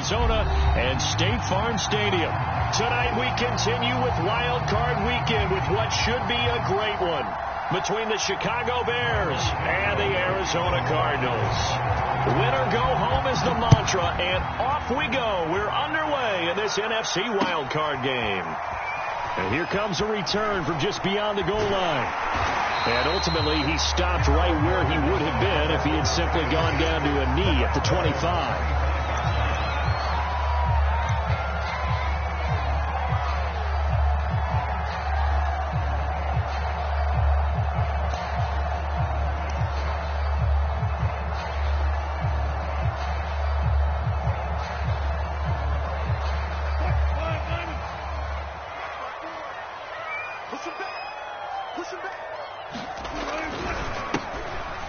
Arizona and State Farm Stadium. Tonight we continue with Wild Card Weekend with what should be a great one between the Chicago Bears and the Arizona Cardinals. Winner go home is the mantra, and off we go. We're underway in this NFC Wild Card game. And here comes a return from just beyond the goal line. And ultimately, he stopped right where he would have been if he had simply gone down to a knee at the 25.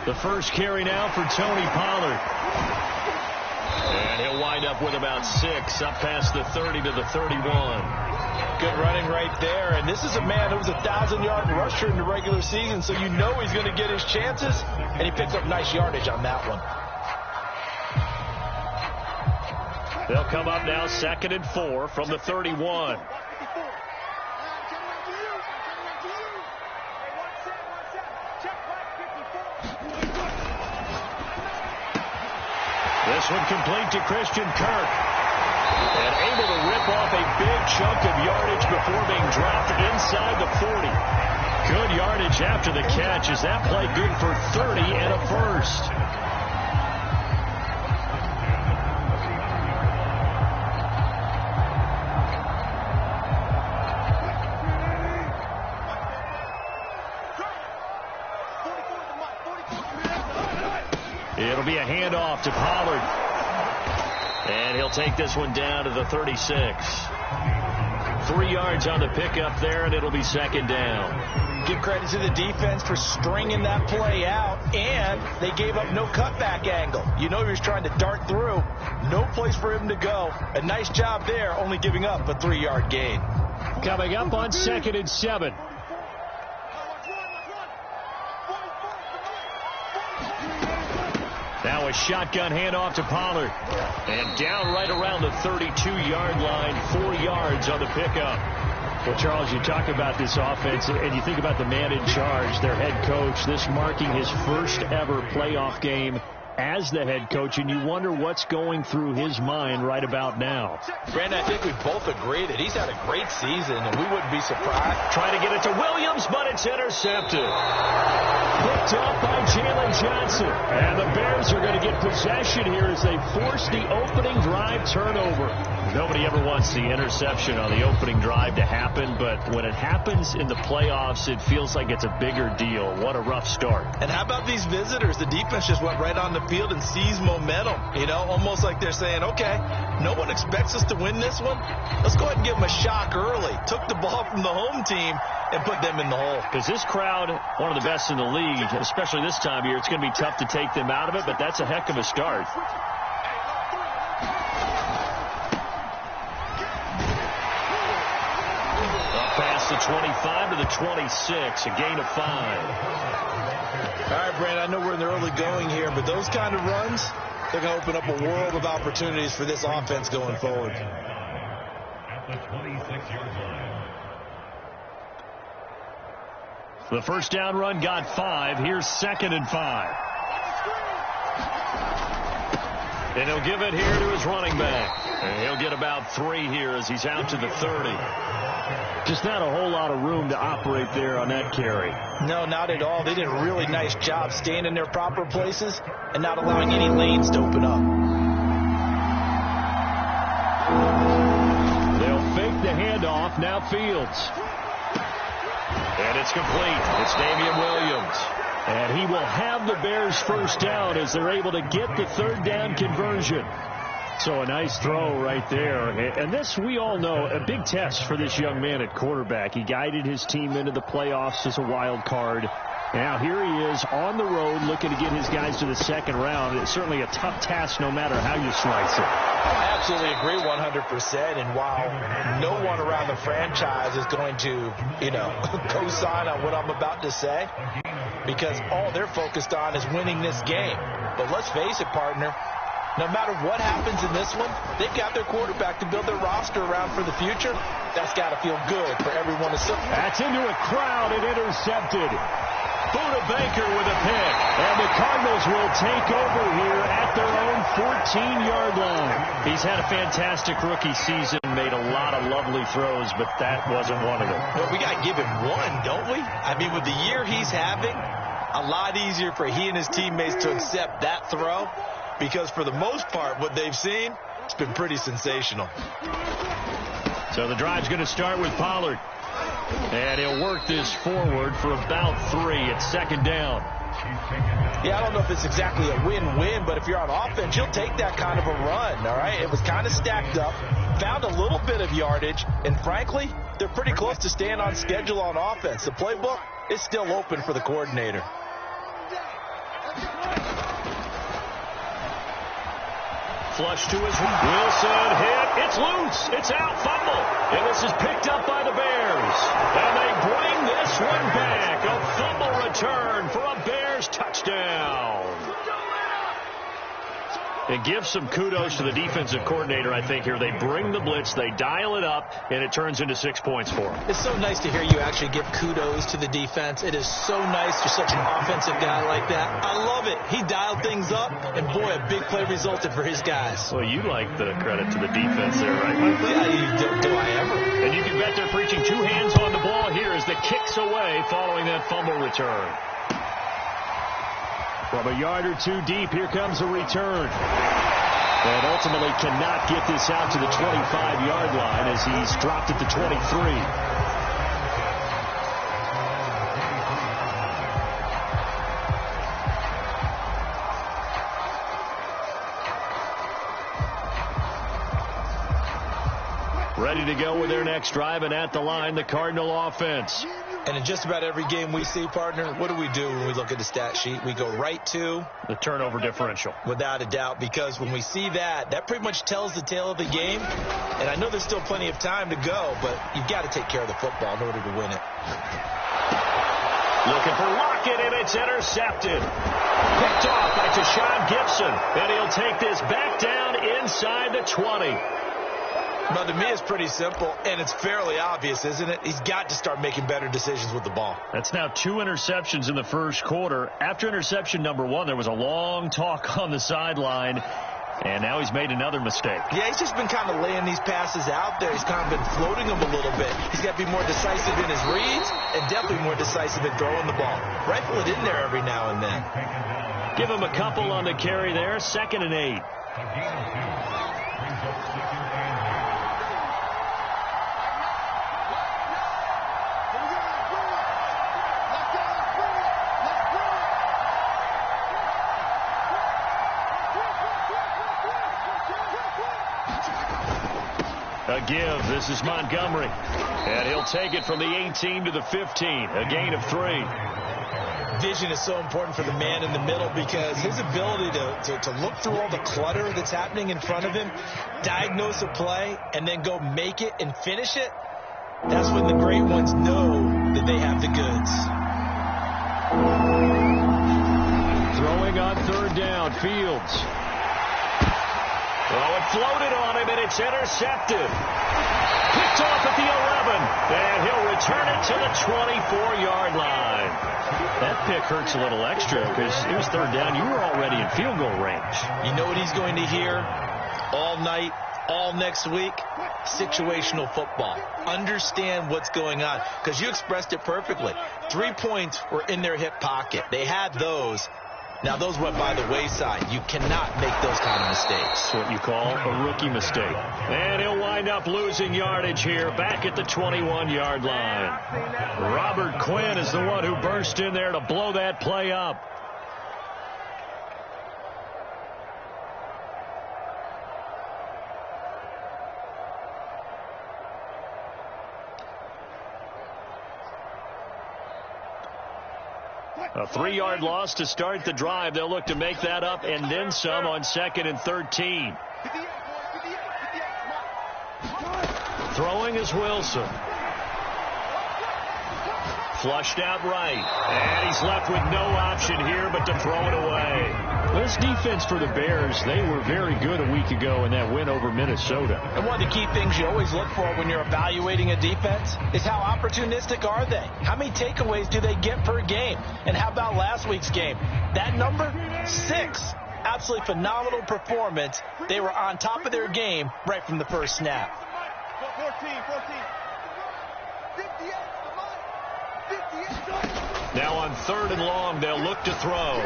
The first carry now for Tony Pollard. And he'll wind up with about 6 up past the 30 to the 31. Good running right there. And this is a man who was a 1,000-yard rusher in the regular season, so you know he's going to get his chances. And he picks up nice yardage on that one. They'll come up now 2nd and 4 from the 31. This one complete to Christian Kirk. And able to rip off a big chunk of yardage before being dropped inside the 40. Good yardage after the catch. Is that play good for 30 and a first? It'll be a handoff to Pollard. And he'll take this one down to the 36. 3 yards on the pickup there, and it'll be 2nd down. Give credit to the defense for stringing that play out, and they gave up no cutback angle. You know he was trying to dart through. No place for him to go. A nice job there, only giving up a 3-yard gain. Coming up on 2nd and 7. Now a shotgun handoff to Pollard. And down right around the 32-yard line, 4 yards on the pickup. Well, Charles, you talk about this offense, and you think about the man in charge, their head coach, this marking his first ever playoff game as the head coach, and you wonder what's going through his mind right about now. Brandon, I think we both agree that he's had a great season, and we wouldn't be surprised. Trying to get it to Williams, but it's intercepted. Picked up by Jalen Johnson. And the Bears are going to get possession here as they force the opening drive turnover. Nobody ever wants the interception on the opening drive to happen, but when it happens in the playoffs, it feels like it's a bigger deal. What a rough start. And how about these visitors? The defense just went right on the field and seized momentum. You know, almost like they're saying, okay, no one expects us to win this one. Let's go ahead and give them a shock early. Took the ball from the home team and put them in the hole. Because this crowd, one of the best in the league, especially this time of year, it's going to be tough to take them out of it, but that's a heck of a start. Up past the 25 to the 26, a gain of 5. All right, Brandon, I know we're in the early going here, but those kind of runs, they're going to open up a world of opportunities for this offense going forward. At the 26-yard line. The first down run got 5. Here's 2nd and 5. And he'll give it here to his running back. And he'll get about 3 here as he's out to the 30. Just not a whole lot of room to operate there on that carry. No, not at all. They did a really nice job staying in their proper places and not allowing any lanes to open up. They'll fake the handoff. Now Fields. And it's complete. It's Damian Williams. And he will have the Bears first down as they're able to get the 3rd down conversion. So a nice throw right there. And this, we all know, a big test for this young man at quarterback. He guided his team into the playoffs as a wild card. Now here he is on the road looking to get his guys to the 2nd round. It's certainly a tough task no matter how you slice it. I absolutely agree 100%. And while no one around the franchise is going to, co-sign on what I'm about to say, because all they're focused on is winning this game. But let's face it, partner, no matter what happens in this one, they've got their quarterback to build their roster around for the future. That's got to feel good for everyone. That's into a crowd and intercepted. Buda Baker with a pick. And the Cardinals will take over here at their own 14-yard line. He's had a fantastic rookie season, made a lot of lovely throws, but that wasn't one of them. Well, we got to give him one, don't we? I mean, with the year he's having, a lot easier for he and his teammates to accept that throw, because for the most part, what they've seen, it's been pretty sensational. So the drive's going to start with Pollard. And he'll work this forward for about 3. It's second down. Yeah, I don't know if it's exactly a win-win, but if you're on offense, you'll take that kind of a run, all right? It was kind of stacked up, found a little bit of yardage, and frankly, they're pretty close to staying on schedule on offense. The playbook is still open for the coordinator. Flush to his Wilson hit. It's loose. It's out. Fumble. And this is picked up by the Bears. And they bring this one back. A fumble return for a Bears touchdown. It gives some kudos to the defensive coordinator, I think, here. They bring the blitz, they dial it up, and it turns into 6 points for them. It's so nice to hear you actually give kudos to the defense. It is so nice you're such an offensive guy like that. I love it. He dialed things up, and boy, a big play resulted for his guys. Well, you like the credit to the defense there, right, my friend? Yeah, do I ever? And you can bet they're preaching 2 hands on the ball here as the kick's away following that fumble return. From a yard or 2 deep, here comes a return. And ultimately cannot get this out to the 25-yard line as he's dropped at the 23. Ready to go with their next drive, and at the line, the Cardinal offense. And in just about every game we see, partner, what do we do when we look at the stat sheet? We go right to the turnover differential. Without a doubt, because when we see that, that pretty much tells the tale of the game. And I know there's still plenty of time to go, but you've got to take care of the football in order to win it. Looking for Lockett, and it's intercepted. Picked off by Tashawn Gibson, and he'll take this back down inside the 20. Well, to me, it's pretty simple, and it's fairly obvious, isn't it? He's got to start making better decisions with the ball. That's now 2 interceptions in the first quarter. After interception number 1, there was a long talk on the sideline, and now he's made another mistake. Yeah, he's just been kind of laying these passes out there. He's kind of been floating them a little bit. He's got to be more decisive in his reads and definitely more decisive in throwing the ball. Rifle it in there every now and then. Give him a couple on the carry there. 2nd and 8. A give. This is Montgomery. And he'll take it from the 18 to the 15. A gain of 3. Vision is so important for the man in the middle because his ability to look through all the clutter that's happening in front of him, diagnose a play, and then go make it and finish it, that's when the great ones know that they have the goods. Throwing on 3rd down, Fields. Oh, it floated on him, and it's intercepted. Picked off at the 11, and he'll return it to the 24-yard line. That pick hurts a little extra because it was 3rd down. You were already in field goal range. You know what he's going to hear all night, all next week? Situational football. Understand what's going on because you expressed it perfectly. 3 points were in their hip pocket. They had those. Now, those went by the wayside. You cannot make those kind of mistakes. That's what you call a rookie mistake. And he'll wind up losing yardage here back at the 21-yard line. Robert Quinn is the one who burst in there to blow that play up. A 3-yard loss to start the drive. They'll look to make that up and then some on 2nd and 13. Throwing is Wilson. Flushed out right. And he's left with no option here but to throw it away. This defense for the Bears, they were very good a week ago in that win over Minnesota. And one of the key things you always look for when you're evaluating a defense is how opportunistic are they? How many takeaways do they get per game? And how about last week's game? That number, 6. Absolutely phenomenal performance. They were on top of their game right from the first snap. 14. Now on 3rd and long, they'll look to throw. Well,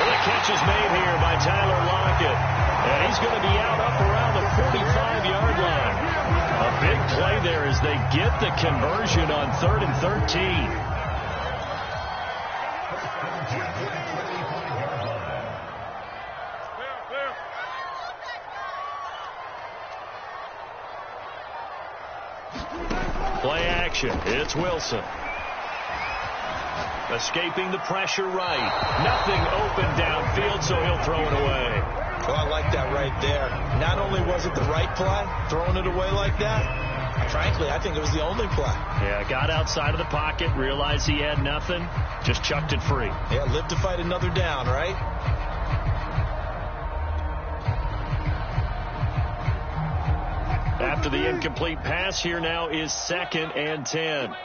the catch is made here by Tyler Lockett. And he's going to be out up around the 45-yard line. A big play there as they get the conversion on 3rd and 13. Play action. It's Wilson. Escaping the pressure right. Nothing open downfield, so he'll throw it away. Well, I like that right there. Not only was it the right play, throwing it away like that, frankly, I think it was the only play. Yeah, got outside of the pocket, realized he had nothing, just chucked it free. Yeah, live to fight another down, right? After the incomplete pass, here now is 2nd and 10.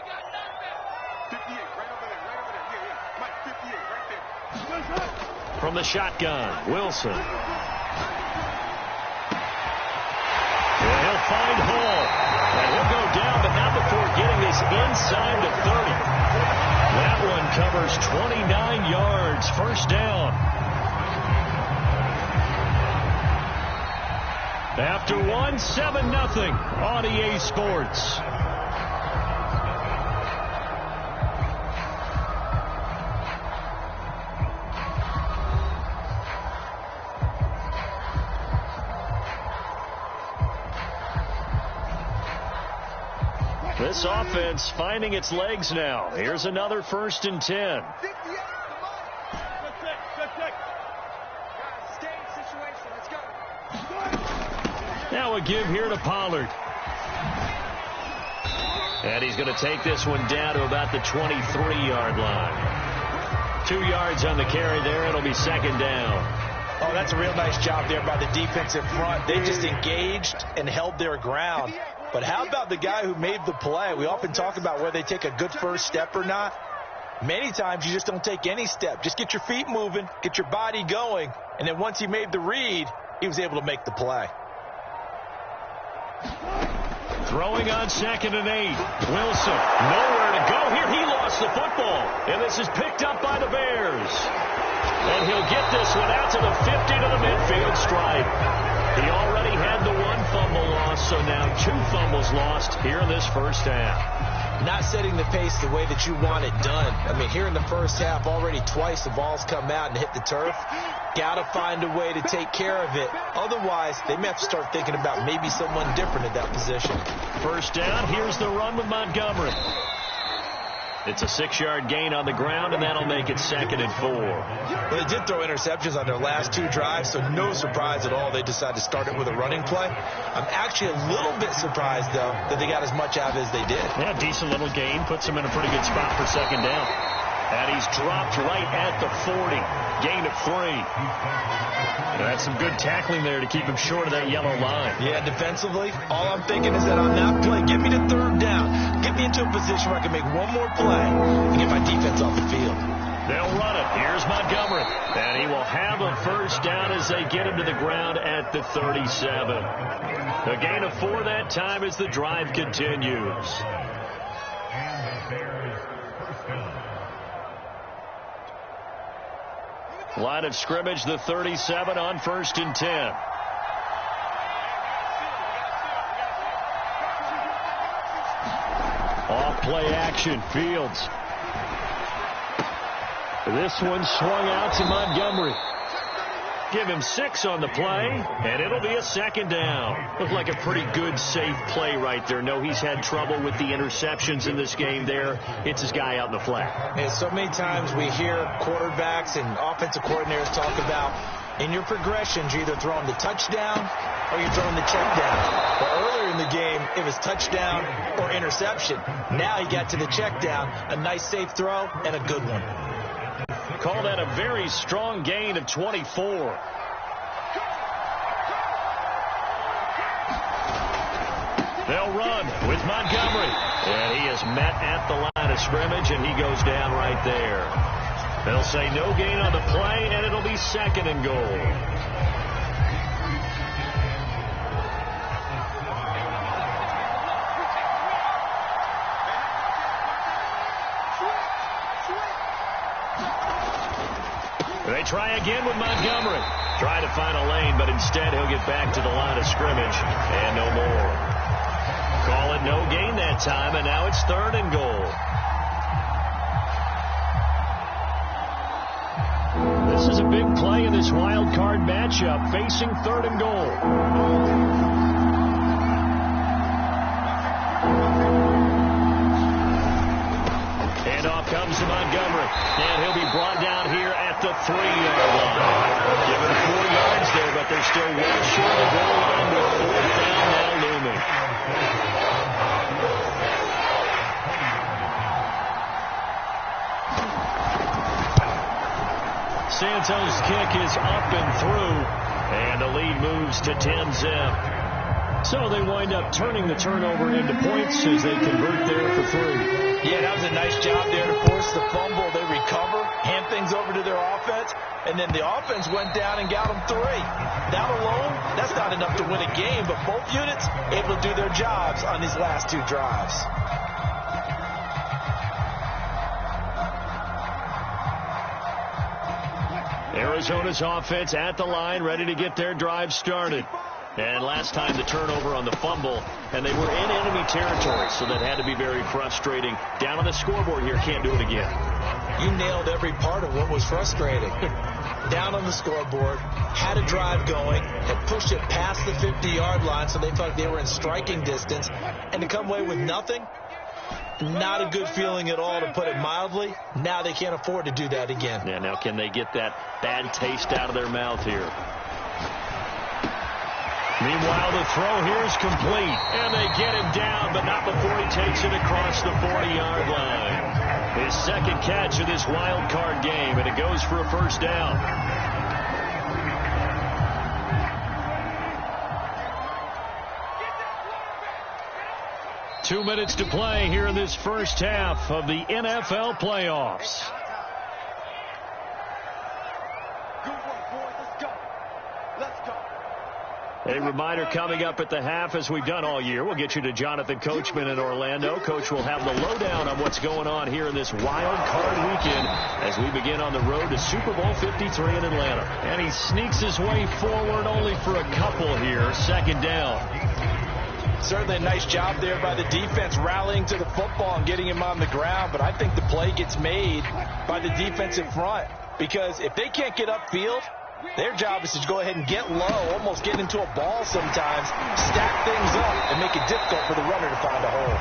From the shotgun, Wilson. And he'll find Hall. And he'll go down, but not before getting this inside the 30. That one covers 29 yards. First down. After 7-0 on EA Sports. This offense finding its legs now. Here's another 1st and 10. Now a give here to Pollard. And he's going to take this one down to about the 23-yard line. 2 yards on the carry there. It'll be 2nd down. Oh, that's a real nice job there by the defensive front. They just engaged and held their ground. But how about the guy who made the play? We often talk about whether they take a good first step or not. Many times you just don't take any step. Just get your feet moving, get your body going, and then once he made the read, he was able to make the play. Throwing on 2nd and 8. Wilson, nowhere to go here. He lost the football. And this is picked up by the Bears. And he'll get this one out to the 50 to the midfield stripe. He already had the 1 fumble loss, so now 2 fumbles lost here in this first half. Not setting the pace the way that you want it done. I mean, here in the first half, already twice the ball's come out and hit the turf. Got to find a way to take care of it. Otherwise, they may have to start thinking about maybe someone different at that position. First down, here's the run with Montgomery. It's a 6-yard gain on the ground, and that'll make it 2nd and 4. Well, they did throw interceptions on their last 2 drives, so no surprise at all they decided to start it with a running play. I'm actually a little bit surprised, though, that they got as much out of it as they did. Yeah, decent little gain. Puts them in a pretty good spot for 2nd down. And he's dropped right at the 40. Gain of 3. That's some good tackling there to keep him short of that yellow line. Yeah, defensively, all I'm thinking is that on that play, get me to 3rd down. Get me into a position where I can make one more play and get my defense off the field. They'll run it. Here's Montgomery. And he will have a first down as they get him to the ground at the 37. A gain of 4 that time as the drive continues. And the Bears first down. Line of scrimmage, the 37 on 1st and 10. Off play action, Fields. This one swung out to Montgomery. Give him 6 on the play, and it'll be a 2nd down. Looked like a pretty good, safe play right there. No, he's had trouble with the interceptions in this game there. It's his guy out in the flat. And so many times we hear quarterbacks and offensive coordinators talk about In your progressions, you're either throwing the touchdown or you're throwing the check down. But earlier in the game, it was touchdown or interception. Now he got to the check down, a nice safe throw, and a good one. Call that a very strong gain of 24. They'll run with Montgomery. And he is met at the line of scrimmage, and he goes down right there. They'll say no gain on the play, and it'll be 2nd and goal. They try again with Montgomery. Try to find a lane, but instead he'll get back to the line of scrimmage, and no more. Call it no gain that time, and now it's 3rd and goal. This is a big play in this wild card matchup, facing 3rd and goal. And off comes to Montgomery, and he'll be brought down here at the 3-yard line. Given 4 yards there, but they're still well short of goal line with 4th down now looming. Santos' kick is up and through, and the lead moves to 10-zip. So they wind up turning the turnover into points as they convert there for 3. Yeah, that was a nice job there to force the fumble. They recover, hand things over to their offense, and then the offense went down and got them 3. That alone, that's not enough to win a game, but both units able to do their jobs on these last 2 drives. Arizona's offense at the line, ready to get their drive started. And last time the turnover on the fumble, and they were in enemy territory, so that had to be very frustrating. Down on the scoreboard here, can't do it again. You nailed every part of what was frustrating. Down on the scoreboard, had a drive going, had pushed it past the 50-yard line, so they felt like they were in striking distance, and to come away with nothing, not a good feeling at all, to put it mildly. Now they can't afford to do that again. Yeah, now can they get that bad taste out of their mouth here? Meanwhile, the throw here is complete, and they get him down, but not before he takes it across the 40-yard line. His 2nd catch of this wild card game, and it goes for a 1st down. 2 minutes to play here in this first half of the NFL playoffs. A reminder coming up at the half, as we've done all year. We'll get you to Jonathan Coachman in Orlando. Coach will have the lowdown on what's going on here in this wild card weekend as we begin on the road to Super Bowl 53 in Atlanta. And he sneaks his way forward only for a couple here. 2nd down. Certainly a nice job there by the defense, rallying to the football and getting him on the ground. But I think the play gets made by the defensive front, because if they can't get upfield, their job is to go ahead and get low, almost get into a ball sometimes, stack things up, and make it difficult for the runner to find a hole.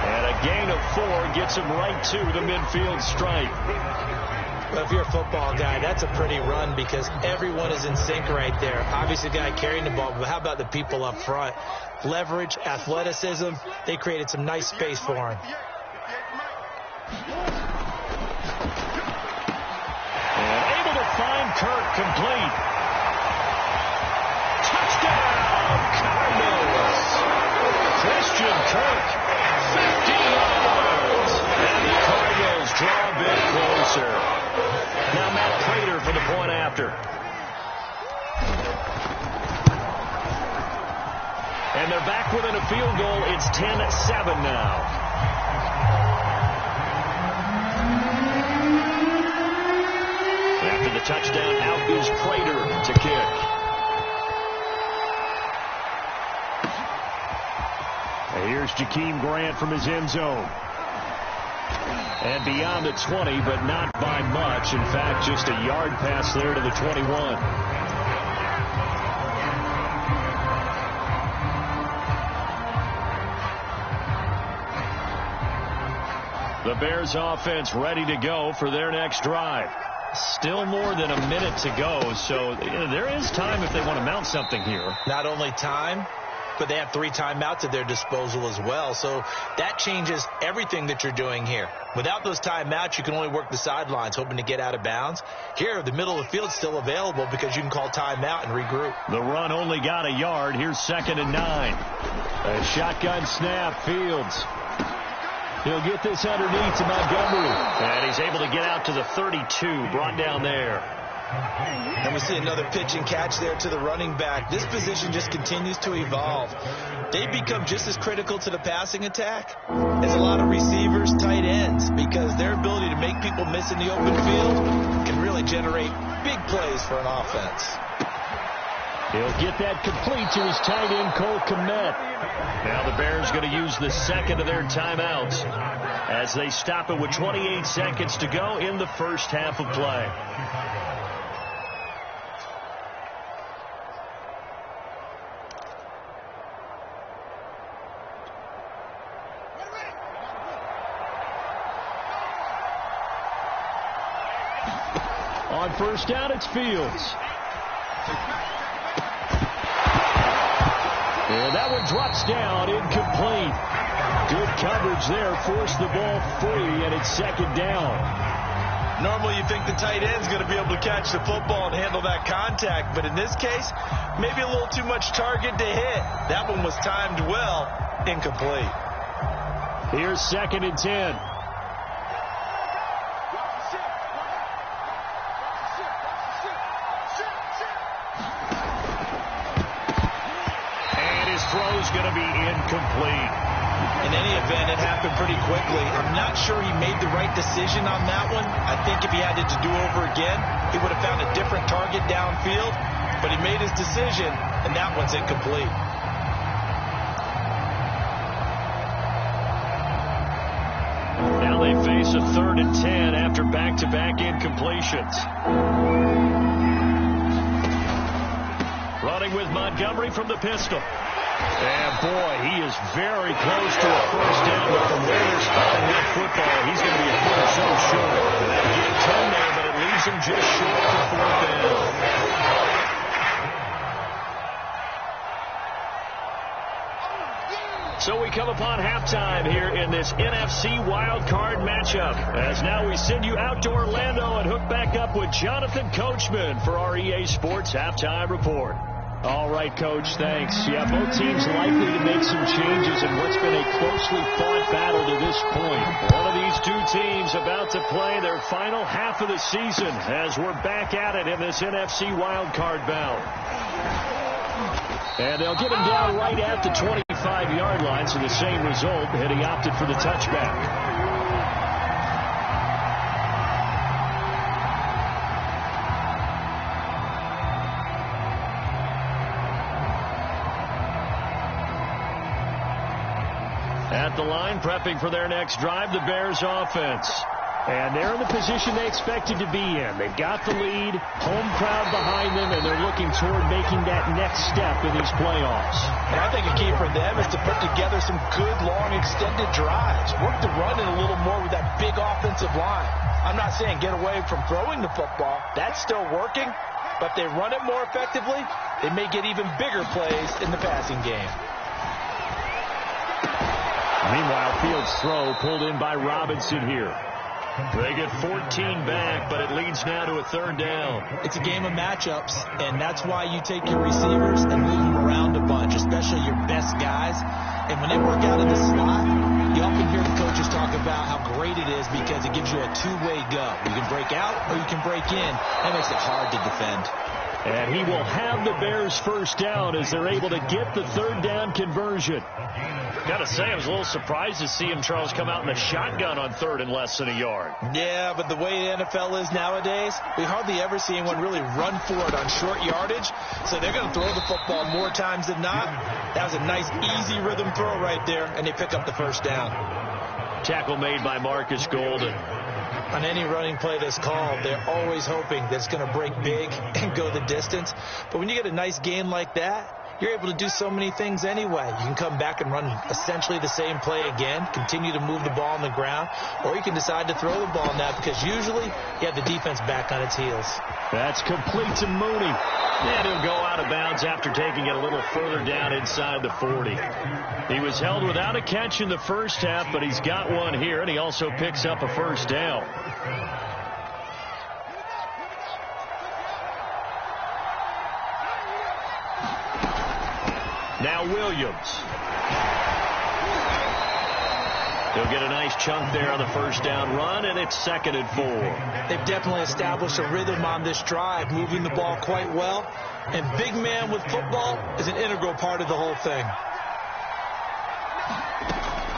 And a gain of 4 gets him right to the midfield stripe. Well, if you're a football guy, that's a pretty run, because everyone is in sync right there. Obviously, the guy carrying the ball, but how about the people up front? Leverage, athleticism, they created some nice space for him. And able to find Kirk complete. Touchdown, Cardinals. Christian Kirk, 50 yards. And the Cardinals draw a bit closer. Now Matt Prater for the point after. And they're back within a field goal. It's 10-7 now. After the touchdown, out is Prater to kick. And here's Jakeem Grant from his end zone. And beyond the 20, but not by much. In fact, just a yard pass there to the 21. The Bears offense ready to go for their next drive. Still more than a minute to go, so there is time if they want to mount something here. Not only time, but they have 3 timeouts at their disposal as well, so that changes everything that you're doing here. Without those timeouts, you can only work the sidelines, hoping to get out of bounds. Here, the middle of the field is still available because you can call timeout and regroup. The run only got a yard. Here's 2nd and 9. A shotgun snap, Fields. He'll get this underneath to Montgomery. And he's able to get out to the 32, brought down there. And we see another pitch and catch there to the running back. This position just continues to evolve. They become just as critical to the passing attack as a lot of receivers, tight ends, because their ability to make people miss in the open field can really generate big plays for an offense. He'll get that complete to his tight end, Cole Kmet. Now the Bears going to use the 2nd of their timeouts as they stop it with 28 seconds to go in the first half of play. On first down, it's Fields. And that one drops down, incomplete. Good coverage there, forced the ball free, and it's 2nd down. Normally you think the tight end's going to be able to catch the football and handle that contact, but in this case, maybe a little too much target to hit. That one was timed well, incomplete. Here's 2nd and 10. Throw's going to be incomplete. In any event, it happened pretty quickly. I'm not sure he made the right decision on that one. I think if he had it to do over again, he would have found a different target downfield. But he made his decision, and that one's incomplete. Now they face a 3rd and 10 after back-to-back incompletions. Running with Montgomery from the pistol. And, boy, he is very close to a first down, but from where they're spotting that football, he's going to be a foot or so short. That'll get 10 there, but it leaves him just short for 4th down. So we come upon halftime here in this NFC wildcard matchup. As now we send you out to Orlando and hook back up with Jonathan Coachman for our EA Sports Halftime Report. All right, Coach, thanks. Yeah, both teams likely to make some changes in what's been a closely fought battle to this point. One of these two teams about to play their final half of the season as we're back at it in this NFC wildcard bout. And they'll get him down right at the 25-yard line, so the same result, had he opted for the touchback. At the line, prepping for their next drive, the Bears offense. And they're in the position they expected to be in. They've got the lead, home crowd behind them, and they're looking toward making that next step in these playoffs. And I think a key for them is to put together some good, long, extended drives. Work the run in a little more with that big offensive line. I'm not saying get away from throwing the football. That's still working. But they run it more effectively, they may get even bigger plays in the passing game. Meanwhile, Fields' throw pulled in by Robinson here. They get 14 back, but it leads now to a 3rd down. It's a game of matchups, and that's why you take your receivers and move them around a bunch, especially your best guys. And when they work out in the slot, you often hear the coaches talk about how great it is because it gives you a two-way go. You can break out or you can break in. That makes it hard to defend. And he will have the Bears' first down as they're able to get the 3rd down conversion. Got to say, I was a little surprised to see him, Charles, come out in the shotgun on 3rd and less than a yard. Yeah, but the way the NFL is nowadays, we hardly ever see anyone really run for it on short yardage. So they're going to throw the football more times than not. That was a nice, easy rhythm throw right there, and they pick up the first down. Tackle made by Marcus Golden. On any running play that's called, they're always hoping that it's going to break big and go the distance. But when you get a nice gain like that, you're able to do so many things anyway. You can come back and run essentially the same play again, continue to move the ball on the ground, or you can decide to throw the ball now because usually you have the defense back on its heels. That's complete to Mooney. And he'll go out of bounds after taking it a little further down inside the 40. He was held without a catch in the first half, but he's got one here, and he also picks up a first down. Now Williams. He'll get a nice chunk there on the first down run, and it's 2nd and 4. They've definitely established a rhythm on this drive, moving the ball quite well. And big man with football is an integral part of the whole thing.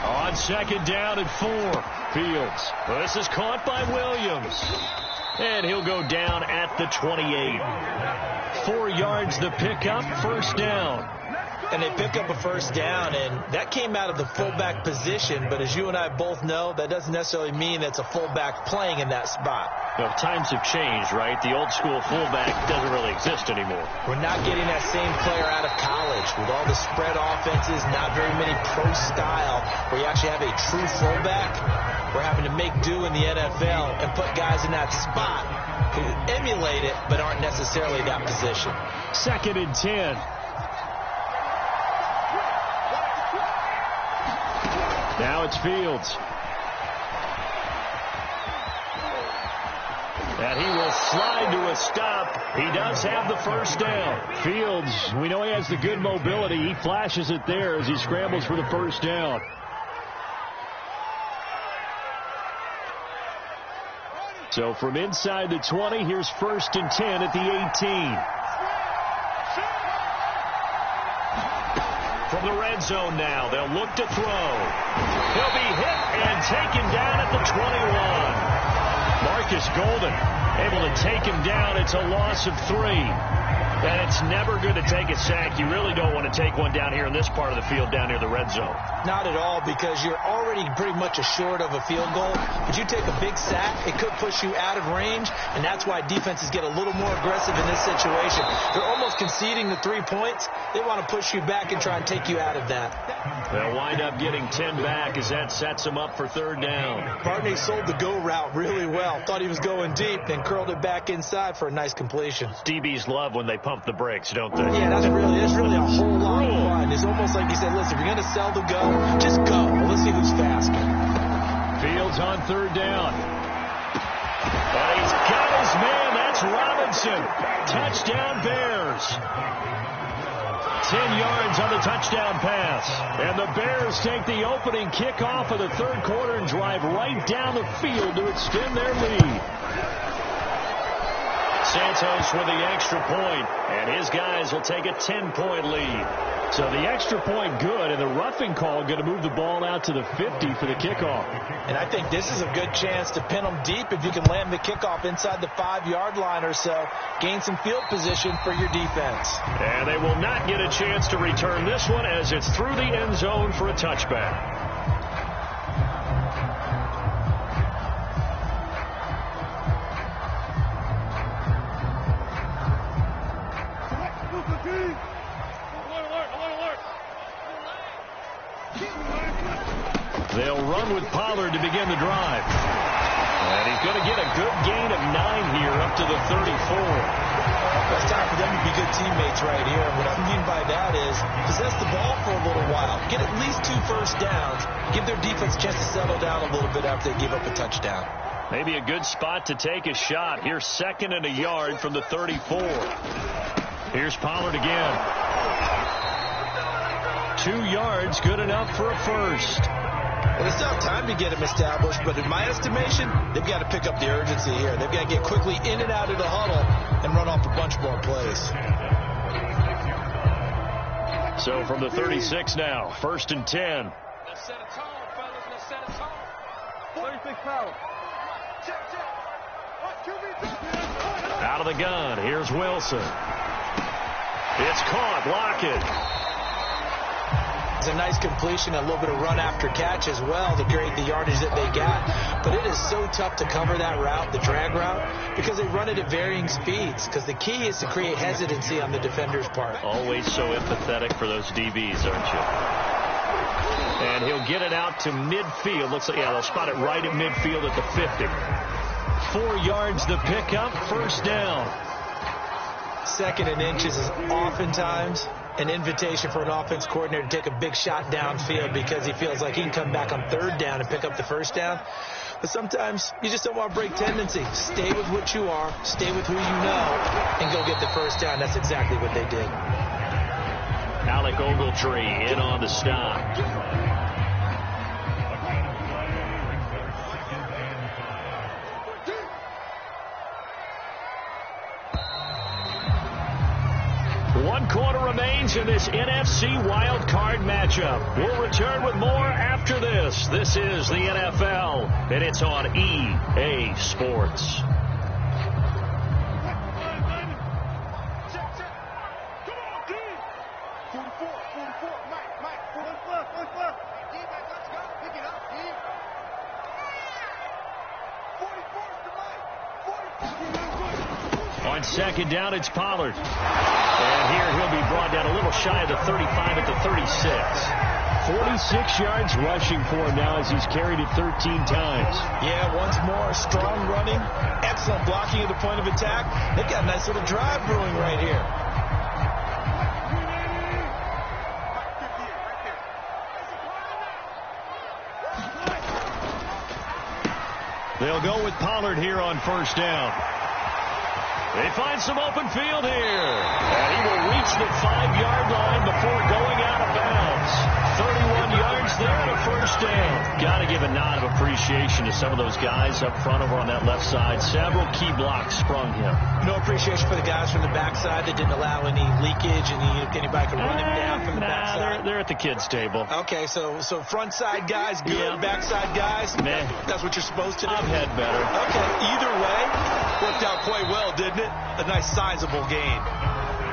On 2nd down and 4, Fields. Well, this is caught by Williams. And he'll go down at the 28. 4 yards the pickup, first down. And they pick up a first down, and that came out of the fullback position. But as you and I both know, that doesn't necessarily mean that's a fullback playing in that spot. Well, times have changed, right? The old school fullback doesn't really exist anymore. We're not getting that same player out of college with all the spread offenses, not very many pro style, where you actually have a true fullback. We're having to make do in the NFL and put guys in that spot who emulate it but aren't necessarily that position. 2nd and 10. Now it's Fields. And he will slide to a stop. He does have the first down. Fields, we know he has the good mobility. He flashes it there as he scrambles for the first down. So from inside the 20, here's 1st and 10 at the 18. From the red zone now, they'll look to throw. He'll be hit and taken down at the 21. Marcus Golden able to take him down. It's a loss of 3. And it's never good to take a sack. You really don't want to take one down here in this part of the field down near the red zone. Not at all, because you're already pretty much assured of a field goal. But you take a big sack, it could push you out of range, and that's why defenses get a little more aggressive in this situation. They're almost conceding the 3 points. They want to push you back and try and take you out of that. They'll wind up getting 10 back as that sets them up for 3rd down. Barney sold the go route really well. Thought he was going deep, then curled it back inside for a nice completion. DBs love when they pump the brakes, don't they? Yeah, that's really a whole lot of fun. It's almost like you said, listen, if you're going to sell the go, just go. Well, let's see who's faster. Fields on 3rd down. And he's got his man. That's Robinson. Touchdown Bears. 10 yards on the touchdown pass. And the Bears take the opening kickoff of the 3rd quarter and drive right down the field to extend their lead. Santos with the extra point, and his guys will take a 10-point lead. So the extra point good, and the roughing call going to move the ball out to the 50 for the kickoff. And I think this is a good chance to pin them deep if you can land the kickoff inside the 5-yard line or so. Gain some field position for your defense. And they will not get a chance to return this one as it's through the end zone for a touchback. They'll run with Pollard to begin the drive. And he's going to get a good gain of 9 here up to the 34. It's time for them to be good teammates right here. And what I mean by that is possess the ball for a little while. Get at least 2 first downs. Give their defense a chance to settle down a little bit after they give up a touchdown. Maybe a good spot to take a shot. Here's 2nd and a yard from the 34. Here's Pollard again. 2 yards, good enough for a first. Well, it's not time to get him established, but in my estimation, they've got to pick up the urgency here. They've got to get quickly in and out of the huddle and run off a bunch more plays. So from the 36 now, 1st and 10. Let's set a tone, fellas. Let's set a tone. 36 power. Check. Out of the gun, here's Wilson. It's caught, Lockett. It's a nice completion, a little bit of run after catch as well to create the yardage that they got. But it is so tough to cover that route, the drag route, because they run it at varying speeds. Because the key is to create hesitancy on the defender's part. Always so empathetic for those DBs, aren't you? And he'll get it out to midfield. Looks like, yeah, they'll spot it right at midfield at the 50. 4 yards the pickup, first down. 2nd and inches is oftentimes an invitation for an offense coordinator to take a big shot downfield because he feels like he can come back on 3rd down and pick up the first down. But sometimes you just don't want to break tendency. Stay with what you are, stay with who you know, and go get the first down. That's exactly what they did. Alec Ogletree in on the stop. One quarter remains in this NFC wild card matchup. We'll return with more after this. This is the NFL, and it's on EA Sports. On 2nd down, it's Pollard. And here he'll be brought down a little shy of the 35 at the 36. 46 yards rushing for him now as he's carried it 13 times. Yeah, once more, strong running, excellent blocking at the point of attack. They've got a nice little drive brewing right here. They'll go with Pollard here on first down. They find some open field here. And he will reach the 5-yard line before going out of bounds. 31 yards there and a first down. Got to give a nod of appreciation to some of those guys up front over on that left side. Several key blocks sprung him. No appreciation for the guys from the backside that didn't allow any leakage and anybody could run him down from the backside. They're at the kids' table. Okay, so front side guys good, yeah. Backside guys, nah. That's what you're supposed to do. I've had better. Okay, either way, worked out quite well, didn't it? A nice sizable gain.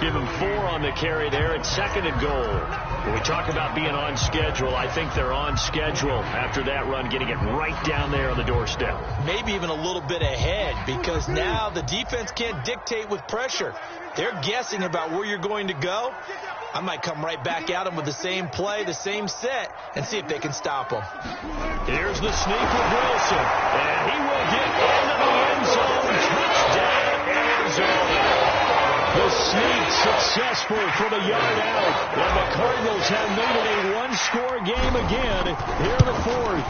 Give him 4 on the carry there at 2nd and goal. When we talk about being on schedule, I think they're on schedule after that run, getting it right down there on the doorstep. Maybe even a little bit ahead because now the defense can't dictate with pressure. They're guessing about where you're going to go. I might come right back at them with the same play, the same set, and see if they can stop them. Here's the sneak with Wilson, and he will get into the end zone. Touchdown, Arizona. The sneak successful from a yard out. And the Cardinals have made it a one-score game again here in the 4th.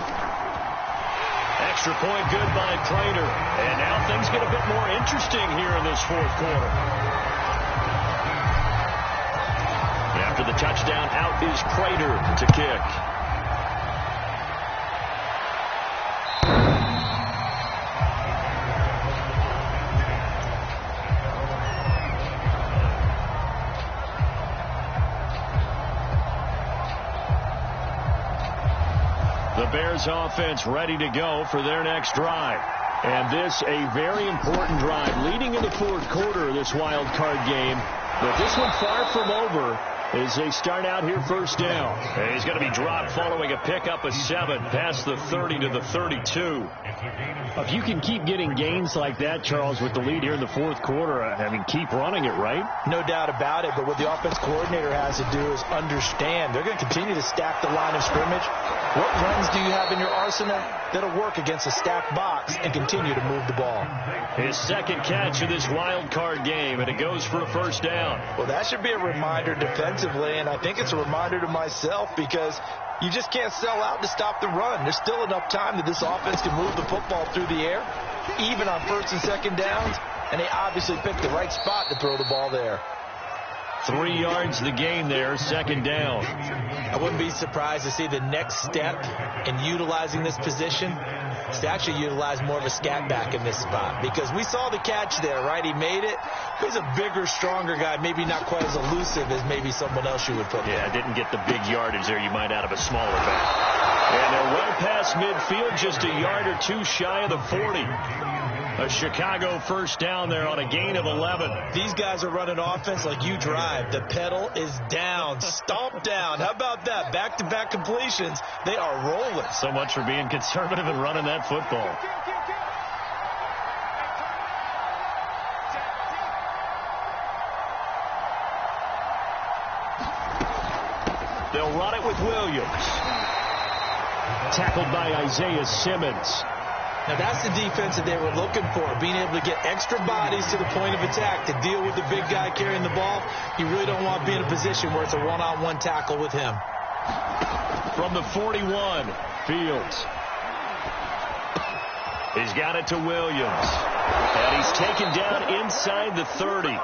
Extra point good by Prater. And now things get a bit more interesting here in this 4th quarter. After the touchdown, out is Prater to kick. The Bears offense ready to go for their next drive. And this a very important drive leading in the 4th quarter of this wild card game. But this one far from over as they start out here first down. And he's going to be dropped following a pickup of 7 past the 30 to the 32. If you can keep getting gains like that, Charles, with the lead here in the 4th quarter, I mean, keep running it, right? No doubt about it, but what the offense coordinator has to do is understand. They're going to continue to stack the line of scrimmage. What runs do you have in your arsenal that'll work against a stacked box and continue to move the ball? His 2nd catch of this wild card game, and it goes for a first down. Well, that should be a reminder defensively, and I think it's a reminder to myself because you just can't sell out to stop the run. There's still enough time that this offense can move the football through the air, even on 1st and 2nd downs, and they obviously picked the right spot to throw the ball there. 3 yards the gain there, 2nd down. I wouldn't be surprised to see the next step in utilizing this position is to actually utilize more of a scat back in this spot because we saw the catch there, right? He made it. He's a bigger, stronger guy, maybe not quite as elusive as maybe someone else you would put there. Yeah, didn't get the big yardage there you might out of a smaller back. And they're well past midfield, just a yard or 2 shy of the 40. A Chicago first down there on a gain of 11. These guys are running offense like you drive. The pedal is down, stomped down. How about that? Back-to-back completions. They are rolling. So much for being conservative and running that football. They'll run it with Williams. Tackled by Isaiah Simmons. Now, that's the defense that they were looking for, being able to get extra bodies to the point of attack to deal with the big guy carrying the ball. You really don't want to be in a position where it's a one-on-one tackle with him. From the 41, Fields. He's got it to Williams. And he's taken down inside the 30.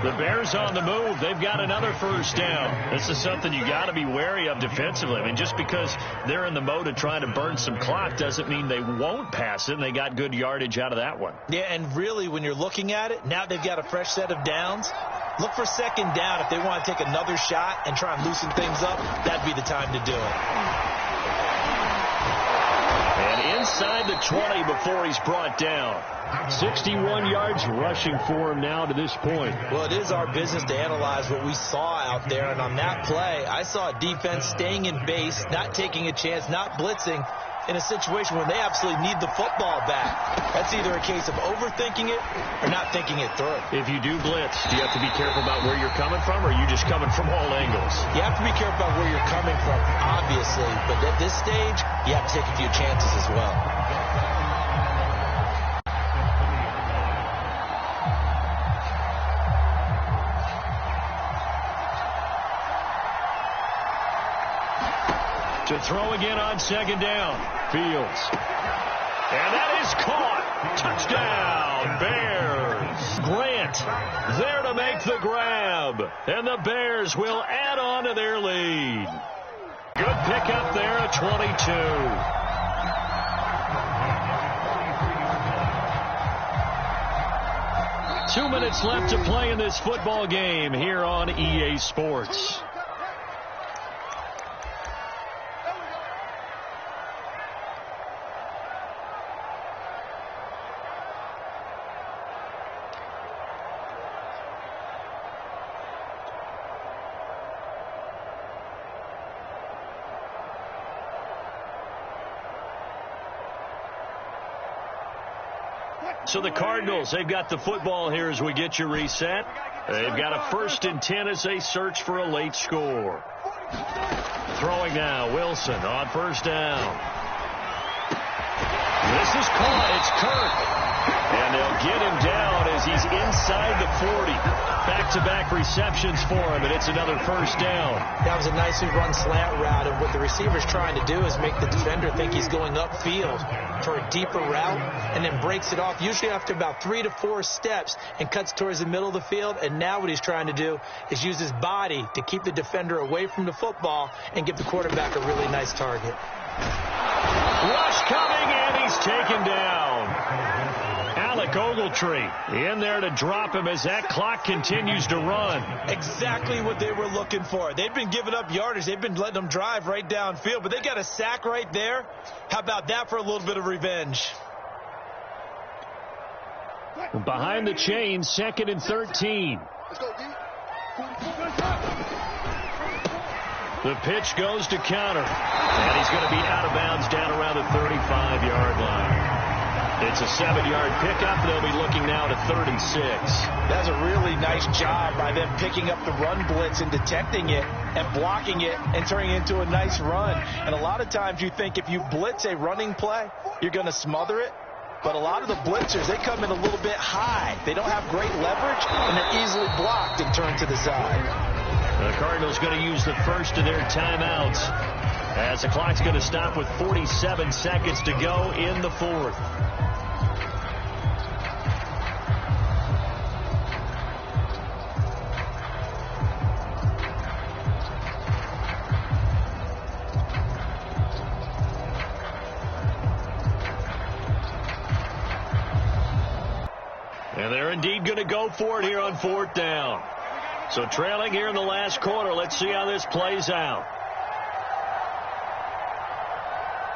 The Bears on the move. They've got another first down. This is something you got to be wary of defensively. I mean, just because they're in the mode of trying to burn some clock doesn't mean they won't pass it, and they got good yardage out of that one. Yeah, and really, when you're looking at it, now they've got a fresh set of downs. Look for second down. If they want to take another shot and try and loosen things up, that'd be the time to do it. And inside the 20 before he's brought down. 61 yards rushing for him now to this point. Well, it is our business to analyze what we saw out there. And on that play, I saw a defense staying in base, not taking a chance, not blitzing in a situation where they absolutely need the football back. That's either a case of overthinking it or not thinking it through. If you do blitz, do you have to be careful about where you're coming from, or are you just coming from all angles? You have to be careful about where you're coming from, obviously. But at this stage, you have to take a few chances as well. To throw again on second down. Fields. And that is caught. Touchdown, Bears. Grant there to make the grab. And the Bears will add on to their lead. Good pickup there at 22. 2 minutes left to play in this football game here on EA Sports. So the Cardinals, they've got the football here as we get you reset. They've got a 1st and 10 as they search for a late score. Throwing now, Wilson on first down. This is caught. It's Kirk. And they'll get him down as he's inside the 40. Back-to-back receptions for him, and it's another first down. That was a nicely run slant route, and what the receiver's trying to do is make the defender think he's going upfield for a deeper route, and then breaks it off, usually after about 3 to 4 steps, and cuts towards the middle of the field. And now what he's trying to do is use his body to keep the defender away from the football and give the quarterback a really nice target. Rush coming, and he's taken down. Alec Ogletree in there to drop him as that clock continues to run. Exactly what they were looking for. They've been giving up yardage. They've been letting them drive right downfield, but they got a sack right there. How about that for a little bit of revenge? Behind the chain, 2nd and 13. The pitch goes to counter, and he's going to be out of bounds down around the 35-yard line. It's a 7-yard pickup. They'll be looking now to 3rd and 6. That's a really nice job by them picking up the run blitz and detecting it and blocking it and turning it into a nice run. And a lot of times you think if you blitz a running play, you're going to smother it. But a lot of the blitzers, they come in a little bit high. They don't have great leverage, and they're easily blocked and turned to the side. The Cardinals going to use the first of their timeouts as the clock's going to stop with 47 seconds to go in the 4th. And they're indeed going to go for it here on 4th down. So trailing here in the last quarter, let's see how this plays out.